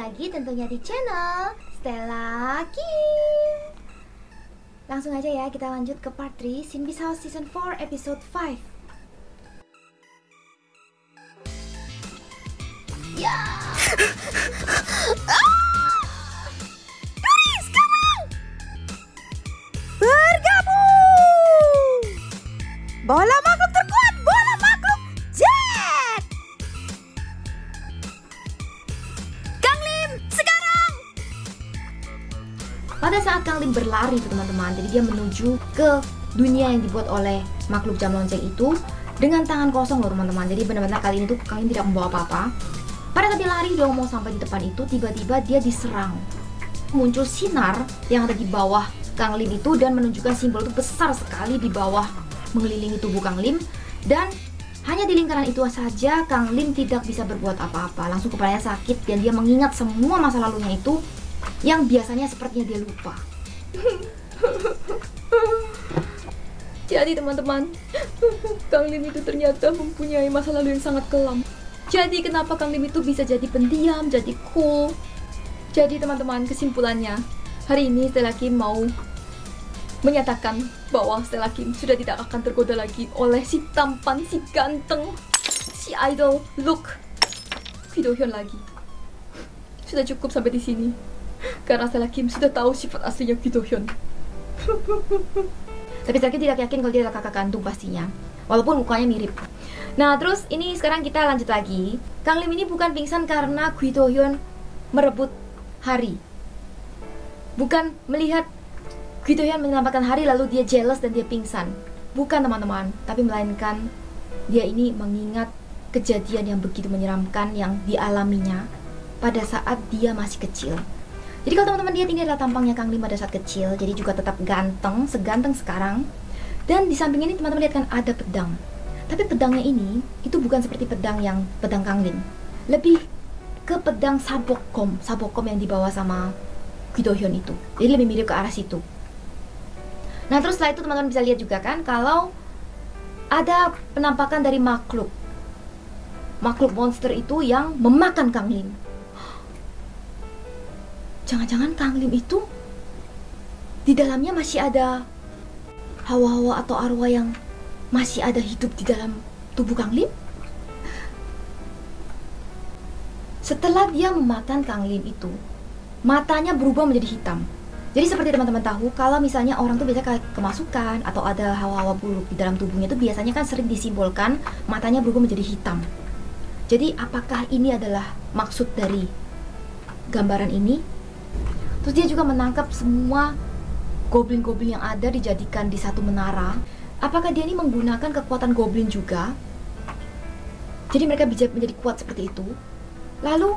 lagi tentunya di channel Stella Kim. Langsung aja ya, kita lanjut ke part 3 Sinbis House Season 4 Episode 5. Ya. Doris, kamu bergabung. Bola makhluk terkuat, bola makhluk jet. Kang Lim, sekarang. Pada saat Kang Lim berlari tuh teman-teman, jadi dia menuju ke dunia yang dibuat oleh makhluk jam lonceng itu dengan tangan kosong loh teman-teman. Jadi benar-benar kali ini tuh Kang Lim tidak membawa apa-apa. Pada saat dia lari udah mau sampai di depan itu, tiba-tiba dia diserang. Muncul sinar yang ada di bawah Kang Lim itu dan menunjukkan simbol itu besar sekali di bawah mengelilingi tubuh Kang Lim. Dan hanya di lingkaran itu saja Kang Lim tidak bisa berbuat apa-apa. Langsung kepalanya sakit dan dia mengingat semua masa lalunya itu yang biasanya sepertinya dia lupa. Jadi teman-teman, Kang Lim itu ternyata mempunyai masa lalu yang sangat kelam. Jadi kenapa Kang Lim itu bisa jadi pendiam, jadi cool. Jadi teman-teman, kesimpulannya hari ini Stella Kim mau menyatakan bahwa Stella Kim sudah tidak akan tergoda lagi oleh si tampan, si ganteng, si idol look Ki Do Hyun lagi. Sudah cukup sampai di sini. Karena Stella Kim sudah tahu sifat aslinya Ki Do Hyun. Tapi Stella Kim tidak yakin kalau dia adalah kakak kandung pastinya. Walaupun mukanya mirip. Nah terus ini sekarang kita lanjut lagi. Kang Lim ini bukan pingsan karena Ki Do Hyun merebut Hari. Bukan melihat Ki Do Hyun menyelamatkan Hari lalu dia jealous dan dia pingsan. Bukan teman-teman. Tapi melainkan dia ini mengingat kejadian yang begitu menyeramkan yang dialaminya pada saat dia masih kecil. Jadi kalau teman-teman lihat ini adalah tampangnya Kang Lim pada saat kecil. Jadi juga tetap ganteng, seganteng sekarang. Dan di samping ini teman-teman lihat kan ada pedang. Tapi pedangnya ini itu bukan seperti pedang Kang Lim. Lebih ke pedang sabokom yang dibawa sama Ki Do Hyun itu. Jadi lebih mirip ke arah situ. Nah terus setelah itu teman-teman bisa lihat juga kan kalau ada penampakan dari makhluk monster itu yang memakan Kang Lim. Jangan-jangan Kang Lim itu di dalamnya masih ada hawa-hawa atau arwah yang masih ada hidup di dalam tubuh Kang Lim. Setelah dia memakan Kang Lim itu, matanya berubah menjadi hitam. Jadi seperti teman-teman tahu, kalau misalnya orang tuh biasa kayak kemasukan atau ada hawa-hawa buruk di dalam tubuhnya itu biasanya kan sering disimbolkan matanya berubah menjadi hitam. Jadi apakah ini adalah maksud dari gambaran ini? Terus dia juga menangkap semua goblin-goblin yang ada dijadikan di satu menara. Apakah dia ini menggunakan kekuatan goblin juga? Jadi mereka bisa menjadi kuat seperti itu. Lalu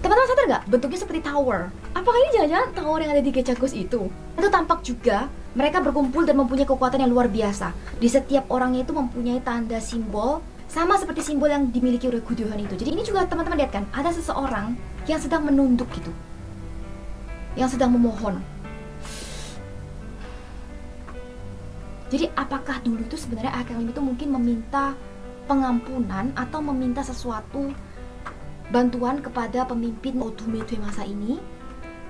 teman-teman sadar gak? Bentuknya seperti tower. Apakah ini jangan-jangan tower yang ada di Kecakus itu? Itu tampak juga mereka berkumpul dan mempunyai kekuatan yang luar biasa. Di setiap orangnya itu mempunyai tanda simbol sama seperti simbol yang dimiliki oleh Ki Do Hyun itu. Jadi ini juga teman-teman lihat kan, ada seseorang yang sedang menunduk gitu, yang sedang memohon. Jadi apakah dulu itu sebenarnya Kang Lim itu mungkin meminta pengampunan atau meminta sesuatu bantuan kepada pemimpin Odume-due masa ini.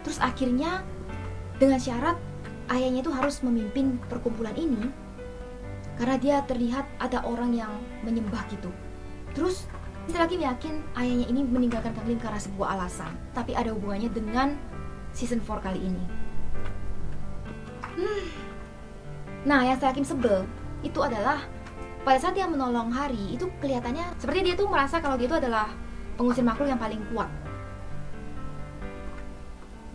Terus akhirnya dengan syarat ayahnya itu harus memimpin perkumpulan ini karena dia terlihat ada orang yang menyembah gitu. Terus Stella Kim yakin ayahnya ini meninggalkan Kang Lim karena sebuah alasan, tapi ada hubungannya dengan season 4 kali ini. Nah, yang Stella Kim sebel itu adalah pada saat dia menolong Hari itu kelihatannya seperti dia tuh merasa kalau dia itu adalah pengusir makhluk yang paling kuat.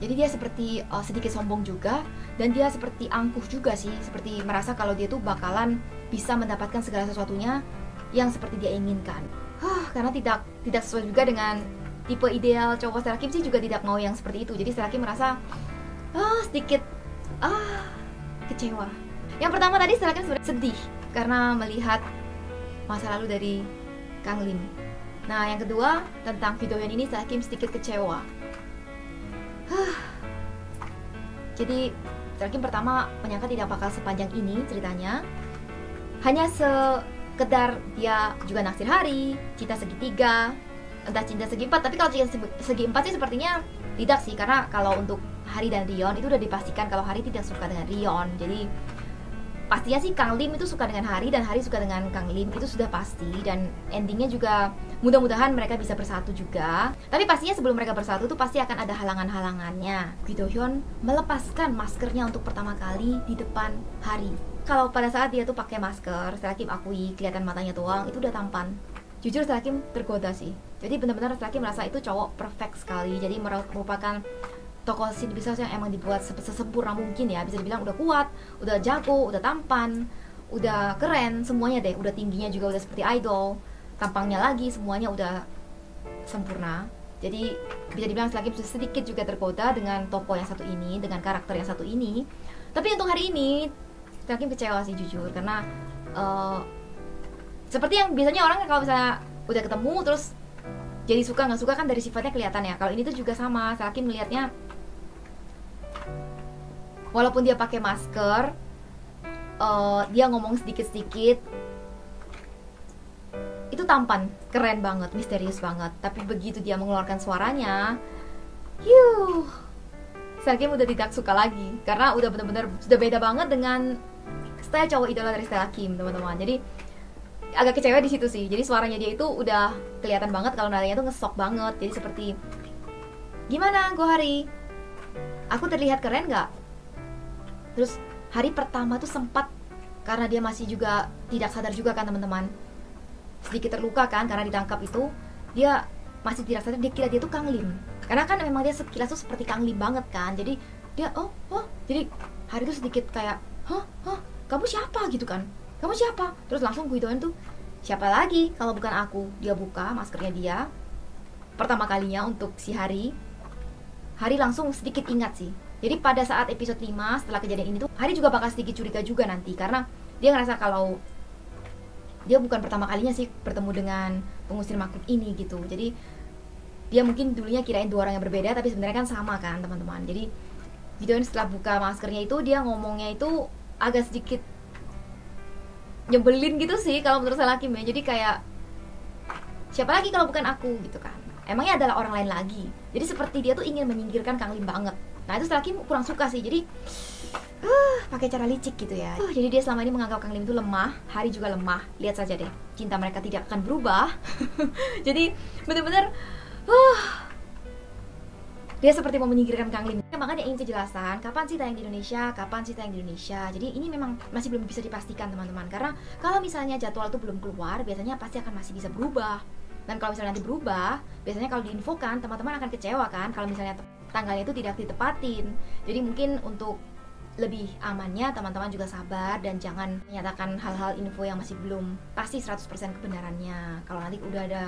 Jadi dia seperti sedikit sombong juga dan dia seperti angkuh juga sih, seperti merasa kalau dia tuh bakalan bisa mendapatkan segala sesuatunya yang seperti dia inginkan. Karena tidak sesuai juga dengan tipe ideal cowok Stella Kim sih, juga tidak mau yang seperti itu. Jadi Stella Kim merasa sedikit kecewa. Yang pertama tadi Stella Kim sebenarnya sedih karena melihat masa lalu dari Kang Lim. Nah yang kedua tentang Ki Do Hyun ini Stella Kim sedikit kecewa. Jadi Stella Kim pertama menyangka tidak bakal sepanjang ini ceritanya. Hanya sekedar dia juga naksir Hari, cinta segitiga. entah cinta segi empat. Tapi kalau cinta segi empat sih sepertinya tidak sih, karena kalau untuk Hari dan Rion itu udah dipastikan kalau Hari tidak suka dengan Rion. Jadi pastinya sih Kang Lim itu suka dengan Hari dan Hari suka dengan Kang Lim, itu sudah pasti. Dan endingnya juga mudah-mudahan mereka bisa bersatu juga. Tapi pastinya sebelum mereka bersatu tuh pasti akan ada halangan-halangannya. Gi Do-hyun melepaskan maskernya untuk pertama kali di depan Hari. Kalau pada saat dia tuh pakai masker, setelah Kim akui kelihatan matanya doang, itu udah tampan. Jujur setelah Kim tergoda sih. Jadi benar-benar setelah Kim merasa itu cowok perfect sekali. Jadi merupakan tokoh sidebias yang emang dibuat sesempurna mungkin ya. Bisa dibilang udah kuat, udah jago, udah tampan, udah keren, semuanya deh. Udah tingginya juga udah seperti idol, tampangnya lagi semuanya udah sempurna. Jadi bisa dibilang selagi sedikit juga tergoda dengan tokoh yang satu ini, dengan karakter yang satu ini. Tapi untuk hari ini Kim kecewa sih jujur, karena seperti yang biasanya orang kalau misalnya udah ketemu terus jadi suka nggak suka kan dari sifatnya kelihatan ya. Kalau ini tuh juga sama, Kim melihatnya walaupun dia pakai masker, dia ngomong sedikit-sedikit, itu tampan, keren banget, misterius banget. Tapi begitu dia mengeluarkan suaranya, Kim udah tidak suka lagi, karena udah bener-bener sudah beda banget dengan style cowok idola dari Stella Kim, teman-teman. Jadi agak kecewa di situ sih. Jadi suaranya dia itu udah kelihatan banget kalau nadanya tuh ngesok banget. Jadi seperti, gimana Go Hari? Aku terlihat keren nggak? Terus hari pertama tuh sempat, karena dia masih juga tidak sadar juga kan teman-teman, sedikit terluka kan karena ditangkap itu, dia masih tidak sadar, dia kira dia tuh Kang Lim, karena kan memang dia sekilas tuh seperti Kang Lim banget kan. Jadi dia jadi hari tuh sedikit kayak kamu siapa gitu kan, kamu siapa? Terus langsung Gi Do-hyun tuh, siapa lagi kalau bukan aku. Dia buka maskernya dia pertama kalinya untuk si Hari langsung sedikit ingat sih. Jadi pada saat episode 5 setelah kejadian ini tuh Hari juga bakal sedikit curiga juga nanti, karena dia ngerasa kalau dia bukan pertama kalinya sih bertemu dengan pengusir makhluk ini gitu. Jadi dia mungkin dulunya kirain dua orang yang berbeda, tapi sebenarnya kan sama kan teman-teman. Jadi Gi Do-hyun setelah buka maskernya itu, dia ngomongnya itu agak sedikit nyebelin gitu sih kalau menurut saya Kim ya. Jadi kayak, siapa lagi kalau bukan aku gitu kan, emangnya adalah orang lain lagi. Jadi seperti dia tuh ingin menyingkirkan Kang Lim banget. Nah itu setelah Kim kurang suka sih. Jadi pakai cara licik gitu ya. Jadi dia selama ini menganggap Kang Lim itu lemah, Hari juga lemah. Lihat saja deh, cinta mereka tidak akan berubah. Jadi bener-bener dia seperti mau menyingkirkan Kang Lim. Makanya ingin kejelasan, kapan sih tayang di Indonesia, kapan sih tayang di Indonesia. Jadi ini memang masih belum bisa dipastikan teman-teman, karena kalau misalnya jadwal itu belum keluar, biasanya pasti akan masih bisa berubah. Dan kalau misalnya nanti berubah, biasanya kalau diinfokan, teman-teman akan kecewa kan kalau misalnya tanggalnya itu tidak ditepatin. Jadi mungkin untuk lebih amannya, teman-teman juga sabar dan jangan menyatakan hal-hal info yang masih belum pasti 100% kebenarannya. Kalau nanti udah ada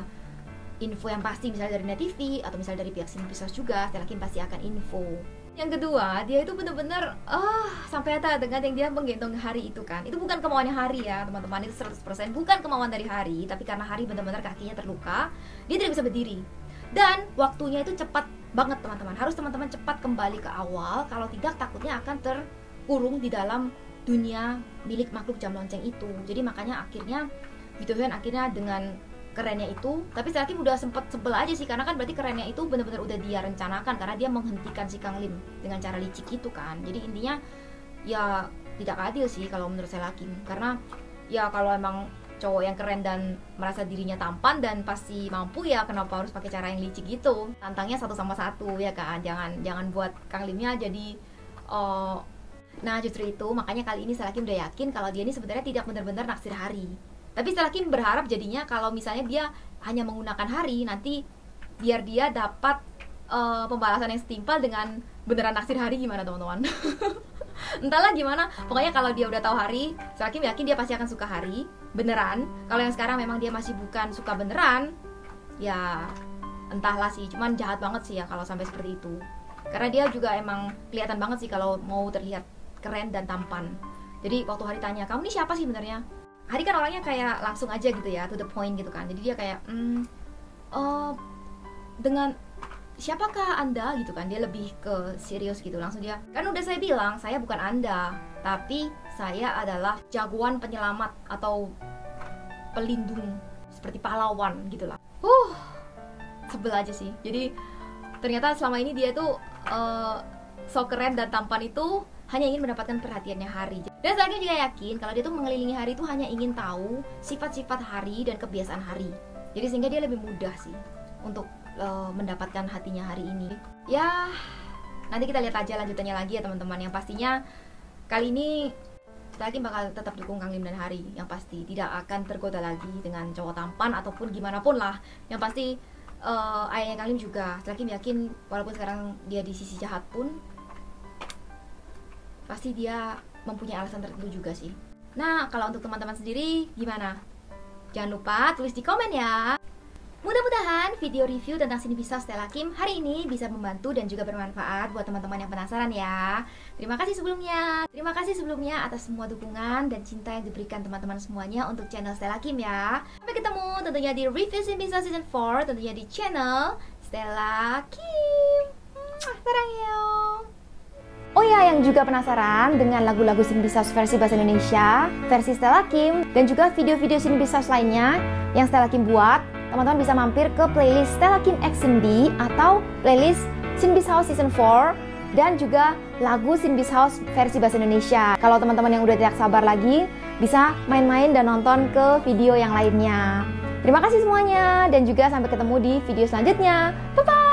info yang pasti, misalnya dari Net TV atau misalnya dari pihak Sinepisars juga, Stella Kim pasti akan info. Yang kedua, dia itu bener-bener sampai ada dengan yang dia menggendong Hari itu kan, itu bukan kemauannya Hari ya teman-teman, itu 100% bukan kemauan dari Hari, tapi karena Hari bener-bener kakinya terluka, dia tidak bisa berdiri. Dan waktunya itu cepat banget teman-teman, harus teman-teman cepat kembali ke awal, kalau tidak takutnya akan terkurung di dalam dunia milik makhluk jam lonceng itu. Jadi makanya akhirnya Gi Do-hyun akhirnya dengan kerennya itu, tapi Stella Kim udah sempet sebel aja sih, karena kan berarti kerennya itu benar-benar udah dia rencanakan, karena dia menghentikan si Kang Lim dengan cara licik itu kan. Jadi intinya ya tidak adil sih kalau menurut Stella Kim, karena ya kalau emang cowok yang keren dan merasa dirinya tampan dan pasti mampu, ya kenapa harus pakai cara yang licik gitu. Tantangnya satu sama satu ya kan, jangan buat Kang Limnya jadi nah justru itu makanya kali ini Stella Kim udah yakin kalau dia ini sebenarnya tidak benar-benar naksir Hari. Tapi Stella Kim berharap jadinya kalau misalnya dia hanya menggunakan Hari, nanti biar dia dapat pembalasan yang setimpal dengan beneran naksir Hari, gimana teman-teman? Entahlah gimana, pokoknya kalau dia udah tahu Hari, Stella Kim yakin dia pasti akan suka Hari beneran. Kalau yang sekarang memang dia masih bukan suka beneran, ya entahlah sih, cuman jahat banget sih ya kalau sampai seperti itu. Karena dia juga emang kelihatan banget sih kalau mau terlihat keren dan tampan. Jadi waktu Hari tanya, kamu ini siapa sih benernya? Hari kan orangnya kayak langsung aja gitu ya, to the point gitu kan. Jadi dia kayak dengan siapakah Anda gitu kan, dia lebih ke serius gitu. Langsung dia, kan udah saya bilang saya bukan Anda, tapi saya adalah jagoan penyelamat atau pelindung, seperti pahlawan gitu lah. sebel aja sih. Jadi ternyata selama ini dia tuh so keren dan tampan itu hanya ingin mendapatkan perhatiannya Hari. Dan Stella Kim juga yakin kalau dia tuh mengelilingi Hari itu hanya ingin tahu sifat-sifat Hari dan kebiasaan Hari. Jadi sehingga dia lebih mudah sih untuk mendapatkan hatinya Hari ini. Ya, nanti kita lihat aja lanjutannya lagi ya teman-teman. Yang pastinya kali ini Stella Kim bakal tetap dukung Kang Lim dan Hari. Yang pasti tidak akan tergoda lagi dengan cowok tampan ataupun gimana pun lah. Yang pasti ayahnya Kang Lim juga Stella Kim yakin walaupun sekarang dia di sisi jahat pun pasti dia mempunyai alasan tertentu juga sih. Nah, kalau untuk teman-teman sendiri gimana? Jangan lupa tulis di komen ya. Mudah-mudahan video review tentang Shinbisao Stella Kim hari ini bisa membantu dan juga bermanfaat buat teman-teman yang penasaran ya. Terima kasih sebelumnya atas semua dukungan dan cinta yang diberikan teman-teman semuanya untuk channel Stella Kim ya. Sampai ketemu tentunya di review Shinbisao Season 4, tentunya di channel Stella Kim. Saranghae. Oh ya, yang juga penasaran dengan lagu-lagu Shinbisao versi bahasa Indonesia, versi Stella Kim, dan juga video-video Shinbisao lainnya yang Stella Kim buat, teman-teman bisa mampir ke playlist Stella Kim X Cindy atau playlist Shinbisao Season 4 dan juga lagu Shinbisao versi bahasa Indonesia. Kalau teman-teman yang udah tidak sabar lagi, bisa main-main dan nonton ke video yang lainnya. Terima kasih semuanya dan juga sampai ketemu di video selanjutnya. Bye-bye!